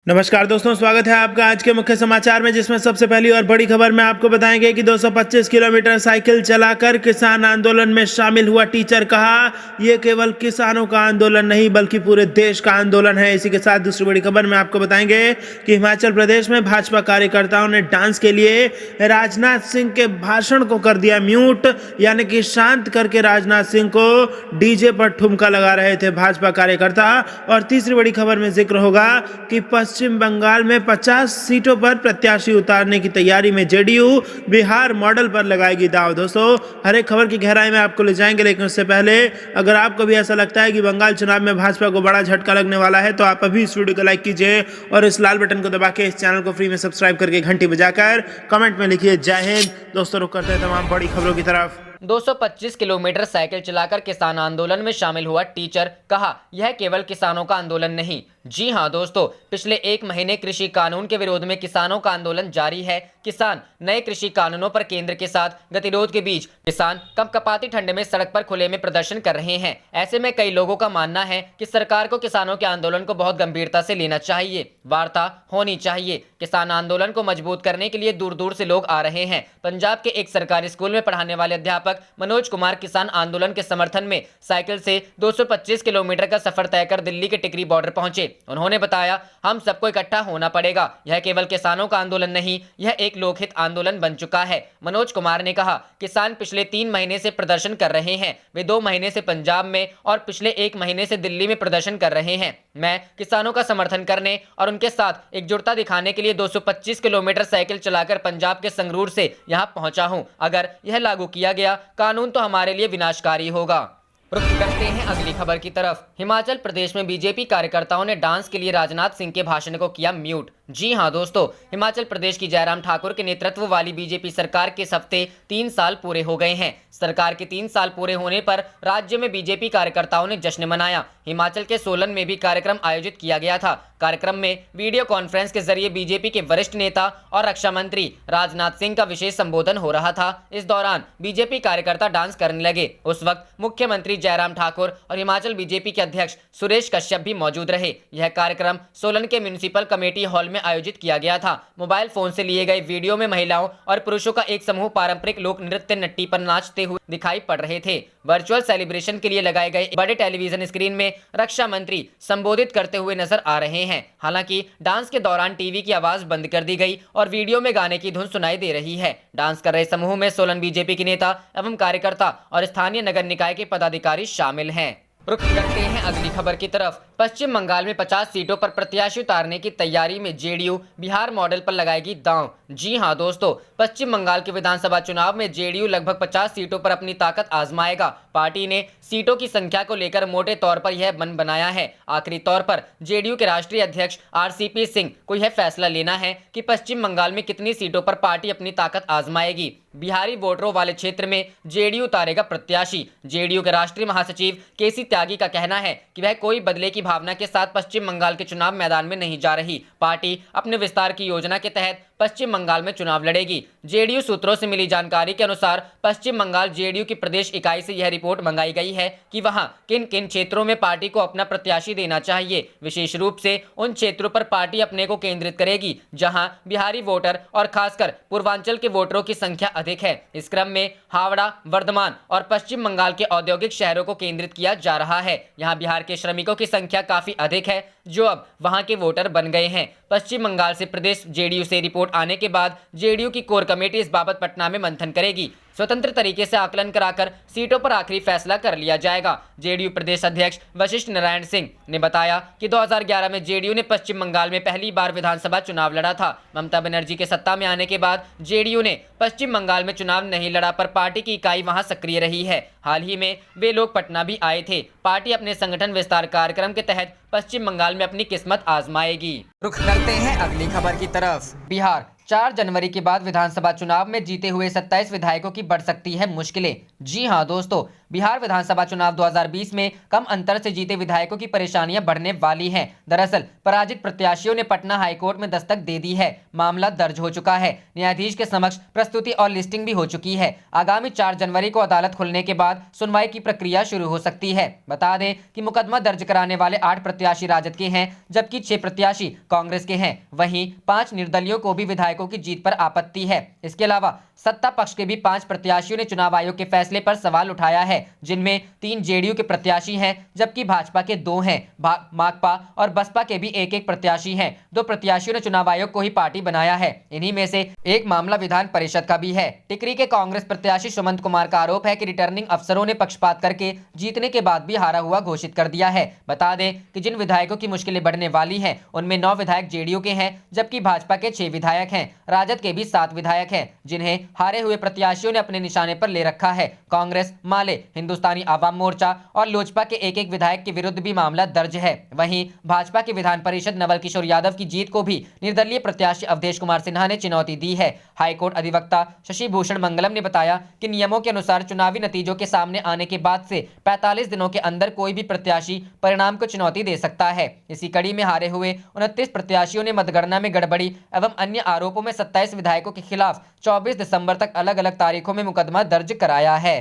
नमस्कार दोस्तों, स्वागत है आपका आज के मुख्य समाचार में, जिसमें सबसे पहली और बड़ी खबर में आपको बताएंगे कि 225 किलोमीटर साइकिल चलाकर किसान आंदोलन में शामिल हुआ टीचर। कहा यह केवल किसानों का आंदोलन नहीं बल्कि पूरे देश का आंदोलन है। इसी के साथ दूसरी बड़ी खबर में आपको बताएंगे कि हिमाचल प्रदेश में भाजपा कार्यकर्ताओं ने डांस के लिए राजनाथ सिंह के भाषण को कर दिया म्यूट, यानी कि शांत करके राजनाथ सिंह को डीजे पर ठुमका लगा रहे थे भाजपा कार्यकर्ता। और तीसरी बड़ी खबर में जिक्र होगा कि पश्चिम बंगाल में 50 सीटों पर प्रत्याशी उतारने की तैयारी में जेडीयू बिहार मॉडल पर लगाएगी दांव। दोस्तों, हर एक खबर की गहराई में आपको ले जाएंगे, लेकिन उससे पहले अगर आपको भी ऐसा लगता है कि बंगाल चुनाव में भाजपा को बड़ा झटका लगने वाला है तो आप अभी इस वीडियो को लाइक कीजिए और इस लाल बटन को दबा के इस चैनल को फ्री में सब्सक्राइब करके घंटी बजाकर कमेंट में लिखिए जय हिंद। दोस्तों, रुक करते हैं तमाम बड़ी खबरों की तरफ। 225 किलोमीटर साइकिल चलाकर किसान आंदोलन में शामिल हुआ टीचर। कहा यह केवल किसानों का आंदोलन नहीं। जी हां दोस्तों, पिछले एक महीने कृषि कानून के विरोध में किसानों का आंदोलन जारी है। किसान नए कृषि कानूनों पर केंद्र के साथ गतिरोध के बीच किसान कपकपाती ठंड में सड़क पर खुले में प्रदर्शन कर रहे हैं। ऐसे में कई लोगों का मानना है कि सरकार को किसानों के आंदोलन को बहुत गंभीरता से लेना चाहिए, वार्ता होनी चाहिए। किसान आंदोलन को मजबूत करने के लिए दूर दूर से लोग आ रहे हैं। पंजाब के एक सरकारी स्कूल में पढ़ाने वाले अध्यापक मनोज कुमार किसान आंदोलन के समर्थन में साइकिल से 225 किलोमीटर का सफर तय कर दिल्ली के टिकरी बॉर्डर पहुंचे। उन्होंने बताया, हम सबको इकट्ठा होना पड़ेगा। यह केवल किसानों का आंदोलन नहीं, यह एक लोकहित आंदोलन बन चुका है। मनोज कुमार ने कहा, किसान पिछले 3 महीने से प्रदर्शन कर रहे हैं। वे 2 महीने से पंजाब में और पिछले 1 महीने से दिल्ली में प्रदर्शन कर रहे हैं। मैं किसानों का समर्थन करने और उनके साथ एकजुटता दिखाने के लिए 225 किलोमीटर साइकिल चलाकर पंजाब के संगरूर से यहां पहुंचा हूं। अगर यह लागू किया गया कानून तो हमारे लिए विनाशकारी होगा। रुख करते हैं अगली खबर की तरफ। हिमाचल प्रदेश में बीजेपी कार्यकर्ताओं ने डांस के लिए राजनाथ सिंह के भाषण को किया म्यूट। जी हां दोस्तों, हिमाचल प्रदेश की जयराम ठाकुर के नेतृत्व वाली बीजेपी सरकार के इस हफ्ते 3 साल पूरे हो गए हैं। सरकार के 3 साल पूरे होने पर राज्य में बीजेपी कार्यकर्ताओं ने जश्न मनाया। हिमाचल के सोलन में भी कार्यक्रम आयोजित किया गया था। कार्यक्रम में वीडियो कॉन्फ्रेंस के जरिए बीजेपी के वरिष्ठ नेता और रक्षा मंत्री राजनाथ सिंह का विशेष संबोधन हो रहा था। इस दौरान बीजेपी कार्यकर्ता डांस करने लगे। उस वक्त मुख्यमंत्री जयराम ठाकुर और हिमाचल बीजेपी के अध्यक्ष सुरेश कश्यप भी मौजूद रहे। यह कार्यक्रम सोलन के म्युनिसिपल कमेटी हॉल में आयोजित किया गया था। मोबाइल फोन से लिए गए वीडियो में महिलाओं और पुरुषों का एक समूह पारंपरिक लोक नृत्य नट्टी पर नाचते हुए दिखाई पड़ रहे थे। वर्चुअल सेलिब्रेशन के लिए लगाए गए बड़े टेलीविजन स्क्रीन में रक्षा मंत्री संबोधित करते हुए नजर आ रहे हैं। हालांकि डांस के दौरान टीवी की आवाज बंद कर दी गई और वीडियो में गाने की धुन सुनाई दे रही है। डांस कर रहे समूह में सोलन बीजेपी के नेता एवं कार्यकर्ता और स्थानीय नगर निकाय के पदाधिकारी शामिल हैं। रुख करते हैं अगली खबर की तरफ। पश्चिम बंगाल में 50 सीटों पर प्रत्याशी उतारने की तैयारी में जेडीयू बिहार मॉडल पर लगाएगी दांव। जी हां दोस्तों, पश्चिम बंगाल के विधानसभा चुनाव में जेडीयू लगभग 50 सीटों पर अपनी ताकत आजमाएगा। पार्टी ने सीटों की संख्या को लेकर मोटे तौर पर यह मन बनाया है। आखिरी तौर पर जेडीयू के राष्ट्रीय अध्यक्ष आरसीपी सिंह को यह फैसला लेना है कि पश्चिम बंगाल में कितनी सीटों पर पार्टी अपनी ताकत आजमाएगी। बिहारी वोटरों वाले क्षेत्र में जेडीयू उतारेगा प्रत्याशी। जेडीयू के राष्ट्रीय महासचिव केसी त्यागी का कहना है कि वह कोई बदले की भावना के साथ पश्चिम बंगाल के चुनाव मैदान में नहीं जा रही। पार्टी अपने विस्तार की योजना के तहत पश्चिम बंगाल में चुनाव लड़ेगी। जेडीयू सूत्रों से मिली जानकारी के अनुसार पश्चिम बंगाल जेडीयू की प्रदेश इकाई से यह रिपोर्ट मंगाई गई है कि वहां किन किन क्षेत्रों में पार्टी को अपना प्रत्याशी देना चाहिए। विशेष रूप से उन क्षेत्रों पर पार्टी अपने को केंद्रित करेगी जहां बिहारी वोटर और खासकर पूर्वांचल के वोटरों की संख्या अधिक है। इस क्रम में हावड़ा, वर्धमान और पश्चिम बंगाल के औद्योगिक शहरों को केंद्रित किया जा रहा है। यहाँ बिहार के श्रमिकों की संख्या काफी अधिक है जो अब वहां के वोटर बन गए हैं। पश्चिम बंगाल से प्रदेश जेडीयू से रिपोर्ट आने के बाद जेडीयू की कोर कमेटी इस बाबत पटना में मंथन करेगी। स्वतंत्र तरीके से आकलन कराकर सीटों पर आखिरी फैसला कर लिया जाएगा। जेडीयू प्रदेश अध्यक्ष वशिष्ठ नारायण सिंह ने बताया कि 2011 में जेडीयू ने पश्चिम बंगाल में पहली बार विधानसभा चुनाव लड़ा था। ममता बनर्जी के सत्ता में आने के बाद जेडीयू ने पश्चिम बंगाल में चुनाव नहीं लड़ा, पर पार्टी की इकाई वहां सक्रिय रही है। हाल ही में वे लोग पटना भी आए थे। पार्टी अपने संगठन विस्तार कार्यक्रम के तहत पश्चिम बंगाल में अपनी किस्मत आजमाएगी। रुख करते हैं अगली खबर की तरफ। बिहार 4 जनवरी के बाद विधानसभा चुनाव में जीते हुए 27 विधायकों की बढ़ सकती है मुश्किलें। जी हां दोस्तों, बिहार विधानसभा चुनाव 2020 में कम अंतर से जीते विधायकों की परेशानियां बढ़ने वाली हैं। दरअसल पराजित प्रत्याशियों ने पटना हाईकोर्ट में दस्तक दे दी है। मामला दर्ज हो चुका है। न्यायाधीश के समक्ष प्रस्तुति और लिस्टिंग भी हो चुकी है। आगामी 4 जनवरी को अदालत खुलने के बाद सुनवाई की प्रक्रिया शुरू हो सकती है। बता दें कि मुकदमा दर्ज कराने वाले 8 प्रत्याशी राजद के हैं, जबकि 6 प्रत्याशी कांग्रेस के हैं। वहीं 5 निर्दलीयों को भी विधायकों की जीत पर आपत्ति है। इसके अलावा सत्ता पक्ष के भी 5 प्रत्याशियों ने चुनाव आयोग के फैसले पर सवाल उठाया है, जिनमें 3 जेडीयू के प्रत्याशी हैं, जबकि भाजपा के 2 हैं। माकपा और बसपा के भी एक प्रत्याशी हैं। 2 प्रत्याशियों ने चुनाव आयोग को ही पार्टी बनाया है। इन्हीं में से एक मामला विधान परिषद का भी है। टिकरी के कांग्रेस प्रत्याशी सुमंत कुमार का आरोप है कि रिटर्निंग अफसरों ने पक्षपात करके जीतने के बाद भी हारा हुआ घोषित कर दिया है। बता दें कि जिन विधायकों की मुश्किलें बढ़ने वाली हैं, उनमें 9 विधायक जेडीयू के हैं, जबकि भाजपा के 6 विधायक हैं। राजद के भी 7 विधायक हैं, जिन्हें हारे हुए प्रत्याशियों ने अपने निशाने पर ले रखा है। कांग्रेस, माले, हिंदुस्तानी आवाम मोर्चा और लोजपा के एक विधायक के विरुद्ध भी मामला दर्ज है। वहीं भाजपा के विधान परिषद नवल किशोर यादव की जीत को भी निर्दलीय प्रत्याशी अवधेश कुमार सिन्हा ने चुनौती दी है। हाईकोर्ट अधिवक्ता शशि भूषण मंगलम ने बताया कि नियमों के अनुसार चुनावी नतीजों के सामने आने के बाद से 45 दिनों के अंदर कोई भी प्रत्याशी परिणाम को चुनौती दे सकता है। इसी कड़ी में हारे हुए 29 प्रत्याशियों ने मतगणना में गड़बड़ी एवं अन्य आरोपों में 27 विधायकों के खिलाफ 24 दिसंबर तक अलग अलग तारीखों में मुकदमा दर्ज कराया है।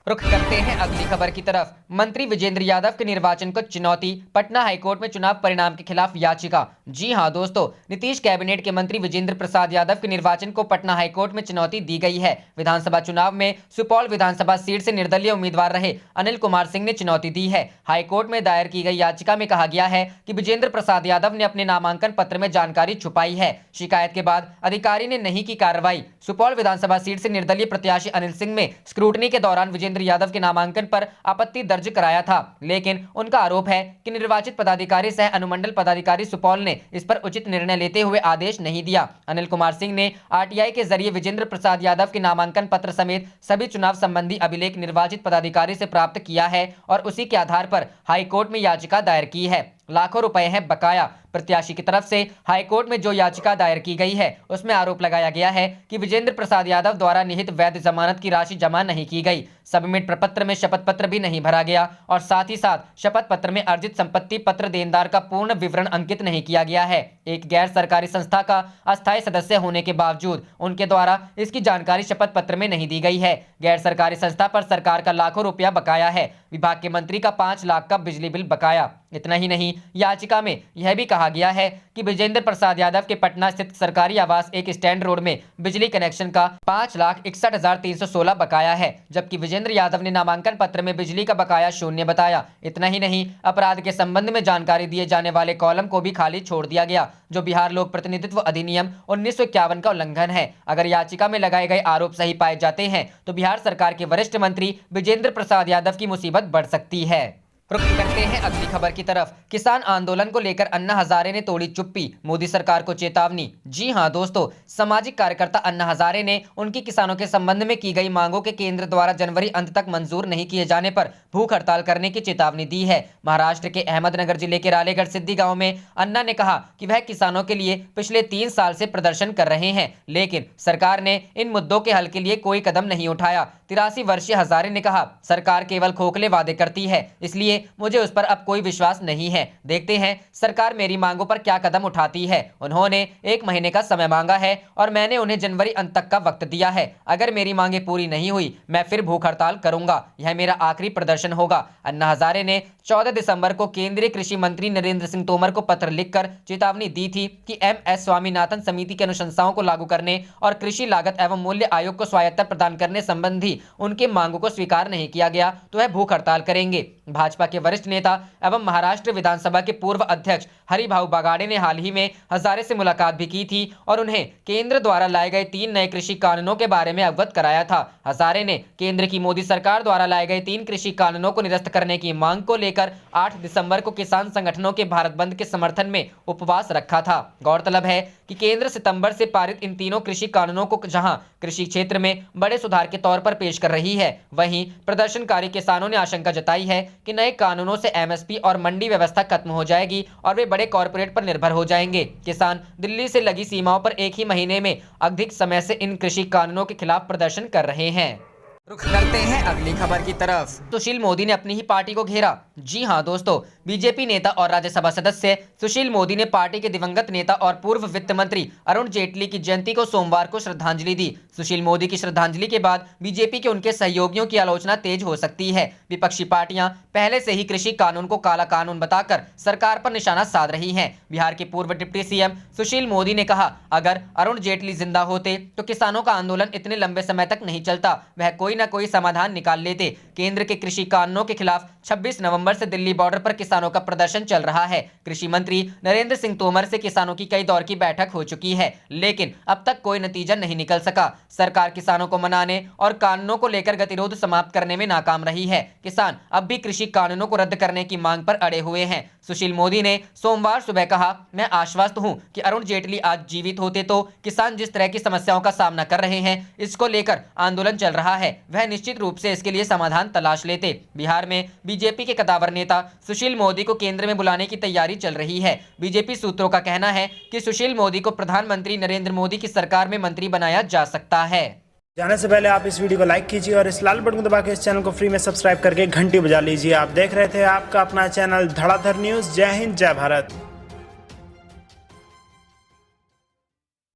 रुख करते हैं अगली खबर की तरफ। मंत्री विजेंद्र यादव के निर्वाचन को चुनौती, पटना हाईकोर्ट में चुनाव परिणाम के खिलाफ याचिका। जी हां दोस्तों, नीतीश कैबिनेट के मंत्री विजेंद्र प्रसाद यादव के निर्वाचन को पटना हाईकोर्ट में चुनौती दी गई है। विधानसभा चुनाव में सुपौल विधानसभा सीट से निर्दलीय उम्मीदवार रहे अनिल कुमार सिंह ने चुनौती दी है। हाईकोर्ट में दायर की गई याचिका में कहा गया है कि विजेंद्र प्रसाद यादव ने अपने नामांकन पत्र में जानकारी छुपाई है। शिकायत के बाद अधिकारी ने नहीं की कार्रवाई। सुपौल विधानसभा सीट से निर्दलीय प्रत्याशी अनिल सिंह में स्क्रूटनी के दौरान विजेंद्र यादव के नामांकन पर आपत्ति दर्ज कराया था, लेकिन उनका आरोप है कि निर्वाचित पदाधिकारी सह अनुमंडल पदाधिकारी सुपौल ने इस पर उचित निर्णय लेते हुए आदेश नहीं दिया। अनिल कुमार सिंह ने आरटीआई के जरिए विजेंद्र प्रसाद यादव के नामांकन पत्र समेत सभी चुनाव संबंधी अभिलेख निर्वाचित पदाधिकारी से प्राप्त किया है और उसी के आधार पर हाईकोर्ट में याचिका दायर की है। लाखों रुपए हैं बकाया। प्रत्याशी की तरफ से हाईकोर्ट में जो याचिका दायर की गई है, उसमें आरोप लगाया गया है कि विजेंद्र प्रसाद यादव द्वारा निहित वैध जमानत की राशि जमा नहीं की गई, सबमिट प्रपत्र में शपथ पत्र भी नहीं भरा गया और साथ ही साथ शपथ पत्र में अर्जित संपत्ति पत्र देनदार का पूर्ण विवरण अंकित नहीं किया गया है। एक गैर सरकारी संस्था का अस्थायी सदस्य होने के बावजूद उनके द्वारा इसकी जानकारी शपथ पत्र में नहीं दी गई है। गैर सरकारी संस्था पर सरकार का लाखों रुपया बकाया है। विभाग के मंत्री का 5 लाख का बिजली बिल बकाया। इतना ही नहीं, याचिका में यह भी कहा गया है कि विजेंद्र प्रसाद यादव के पटना स्थित सरकारी आवास एक स्टैंड रोड में बिजली कनेक्शन का 5,61,316 बकाया है, जबकि विजेंद्र यादव ने नामांकन पत्र में बिजली का बकाया 0 बताया। इतना ही नहीं, अपराध के संबंध में जानकारी दिए जाने वाले कॉलम को भी खाली छोड़ दिया गया, जो बिहार लोक प्रतिनिधित्व अधिनियम 1951 का उल्लंघन है। अगर याचिका में लगाए गए आरोप सही पाए जाते हैं तो बिहार सरकार के वरिष्ठ मंत्री विजेंद्र प्रसाद यादव की मुसीबत बढ़ सकती है। रुख करते हैं अगली खबर की तरफ। किसान आंदोलन को लेकर अन्ना हजारे ने तोड़ी चुप्पी, मोदी सरकार को चेतावनी। जी हां दोस्तों, सामाजिक कार्यकर्ता अन्ना हजारे ने उनकी किसानों के संबंध में की गई मांगों के केंद्र द्वारा जनवरी अंत तक मंजूर नहीं किए जाने पर भूख हड़ताल करने की चेतावनी दी है। महाराष्ट्र के अहमदनगर जिले के रालेगढ़ सिद्धि गाँव में अन्ना ने कहा कि वह किसानों के लिए पिछले 3 साल से प्रदर्शन कर रहे हैं, लेकिन सरकार ने इन मुद्दों के हल के लिए कोई कदम नहीं उठाया। 83 वर्षीय हजारे ने कहा, सरकार केवल खोखले वादे करती है, इसलिए मुझे उस पर अब कोई विश्वास नहीं है। देखते हैं सरकार मेरी मांगों पर क्या कदम उठाती है। उन्होंने 1 महीने का समय मांगा है और मैंने उन्हें जनवरी अंत तक का वक्त दिया है। अगर मेरी मांगे पूरी नहीं हुई, मैं फिर भूख हड़ताल करूंगा। यह मेरा आखिरी प्रदर्शन होगा। अन्ना हजारे ने 14 दिसंबर को केंद्रीय कृषि मंत्री नरेंद्र सिंह तोमर को पत्र लिखकर चेतावनी दी थी कि MS स्वामीनाथन समिति की अनुशंसाओं को लागू करने और कृषि लागत एवं मूल्य आयोग को स्वायत्तता प्रदान करने संबंधी उनकी मांगों को स्वीकार नहीं किया गया तो वह भूख हड़ताल करेंगे। भाजपा के वरिष्ठ नेता एवं महाराष्ट्र विधानसभा के पूर्व अध्यक्ष हरिभाऊ बागाड़े ने हाल ही में हजारे से मुलाकात भी की थी और उन्हें केंद्र द्वारा लाए गए 3 नए कृषि कानूनों के बारे में अवगत कराया था। हजारे ने केंद्र की मोदी सरकार द्वारा लाए गए 3 कृषि कानूनों को निरस्त करने की मांग को लेकर 8 दिसंबर को किसान संगठनों के भारत बंद के समर्थन में उपवास रखा था। गौरतलब है कि केंद्र सितंबर से पारित इन तीनों कृषि कानूनों को जहां कृषि क्षेत्र में बड़े सुधार के तौर पर पेश कर रही है, वहीं प्रदर्शनकारी किसानों ने आशंका जताई है कि नए कानूनों से MSP और मंडी व्यवस्था खत्म हो जाएगी और वे बड़े कॉरपोरेट पर निर्भर हो जाएंगे। किसान दिल्ली से लगी सीमाओं पर एक ही महीने में अधिक समय से इन कृषि कानूनों के खिलाफ प्रदर्शन कर रहे हैं। रुख करते हैं अगली खबर की तरफ। सुशील मोदी ने अपनी ही पार्टी को घेरा। जी हां दोस्तों, बीजेपी नेता और राज्यसभा सदस्य सुशील मोदी ने पार्टी के दिवंगत नेता और पूर्व वित्त मंत्री अरुण जेटली की जयंती को सोमवार को श्रद्धांजलि दी। सुशील मोदी की श्रद्धांजलि के बाद बीजेपी के उनके सहयोगियों की आलोचना तेज हो सकती है। विपक्षी पार्टियां पहले से ही कृषि कानून को काला कानून बताकर सरकार पर निशाना साध रही हैं। बिहार के पूर्व डिप्टी सीएम सुशील मोदी ने कहा, अगर अरुण जेटली जिंदा होते तो किसानों का आंदोलन इतने लंबे समय तक नहीं चलता, वह कोई न कोई समाधान निकाल लेते। केंद्र के कृषि कानूनों के खिलाफ 26 नवंबर से दिल्ली बॉर्डर पर किसानों का प्रदर्शन चल रहा है। कृषि मंत्री नरेंद्र सिंह तोमर से किसानों की कई दौर की बैठक हो चुकी है, लेकिन अब तक कोई नतीजा नहीं निकल सका। सरकार किसानों को मनाने और कानूनों को लेकर गतिरोध समाप्त करने में नाकाम रही है। किसान अब भी कृषि कानूनों को रद्द करने की मांग पर अड़े हुए हैं। सुशील मोदी ने सोमवार सुबह कहा, मैं आश्वस्त हूं कि अरुण जेटली आज जीवित होते तो किसान जिस तरह की समस्याओं का सामना कर रहे हैं, इसको लेकर आंदोलन चल रहा है, वह निश्चित रूप से इसके लिए समाधान तलाश लेते। बिहार में बीजेपी के कद्दावर नेता सुशील मोदी को केंद्र में बुलाने की तैयारी चल रही है। बीजेपी सूत्रों का कहना है कि सुशील मोदी को प्रधानमंत्री नरेंद्र मोदी की सरकार में मंत्री बनाया जा सकता है। जाने से पहले आप इस वीडियो को लाइक कीजिए और इस लाल बटन को दबा के इस चैनल को फ्री में सब्सक्राइब करके घंटी बजा लीजिए। आप देख रहे थे आपका अपना चैनल धड़ाधड़ न्यूज। जय हिंद, जय भारत।